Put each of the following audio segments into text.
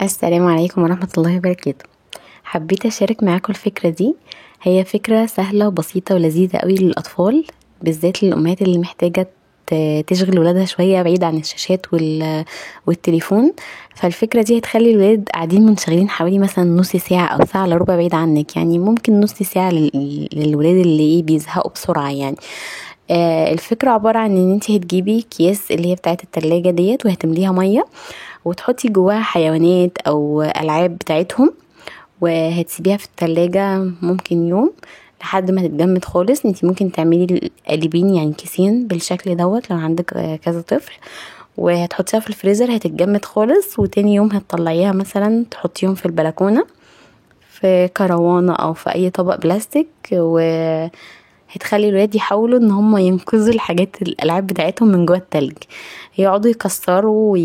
السلام عليكم ورحمة الله وبركاته. حبيت اشارك معاكم الفكرة دي. هي فكرة سهلة وبسيطة ولذيذة قوي للأطفال، بالذات للأمهات اللي محتاجة تشغل ولادها شوية بعيد عن الشاشات والتليفون. فالفكرة دي هتخلي الولاد قاعدين منشغلين حوالي مثلا نص ساعة أو ساعة إلا ربع بعيد عنك، يعني ممكن نص ساعة للولاد اللي بيزهقوا بسرعة يعني. الفكرة عبارة عن ان انتي هتجيبي اكياس اللي هي بتاعة التلاجة ديت وهتمليها مية وتحطي جواها حيوانات او ألعاب بتاعتهم، وهتسيبيها في التلاجة ممكن يوم لحد ما تتجمد خالص. انتي ممكن تعملي قالبين يعني كيسين بالشكل دوت لو عندك كذا طفل، وهتحطيها في الفريزر هتتجمد خالص، وتاني يوم هتطلعيها مثلا تحطيهم في البلكونة في كروانة او في اي طبق بلاستيك، هتخلي الولاد يحاولوا ان هم ينقذوا الالعاب بتاعتهم من جوه التلج. يقعدوا يكسروا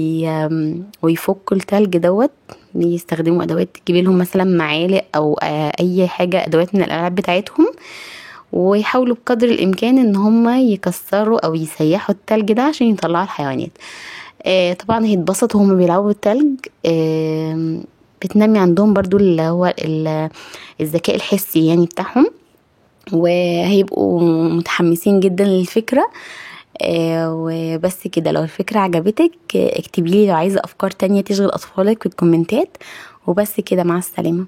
ويفكوا التلج دوت، بيستخدموا ادوات، تجيبي لهم مثلا معالق او اي حاجه ادوات من الالعاب بتاعتهم، ويحاولوا بقدر الامكان ان هم يكسروا او يسيحوا التلج ده عشان يطلعوا الحيوانات. طبعا هيتبسطوا وهم بيلعبوا بالتلج. بتنمي عندهم برضو اللي هو الذكاء الحسي يعني بتاعهم، وهيبقوا متحمسين جدا للفكرة. وبس كده. لو الفكرة عجبتك اكتبيلي لو عايزة افكار تانية تشغل اطفالك في الكومنتات. وبس كده، مع السلامة.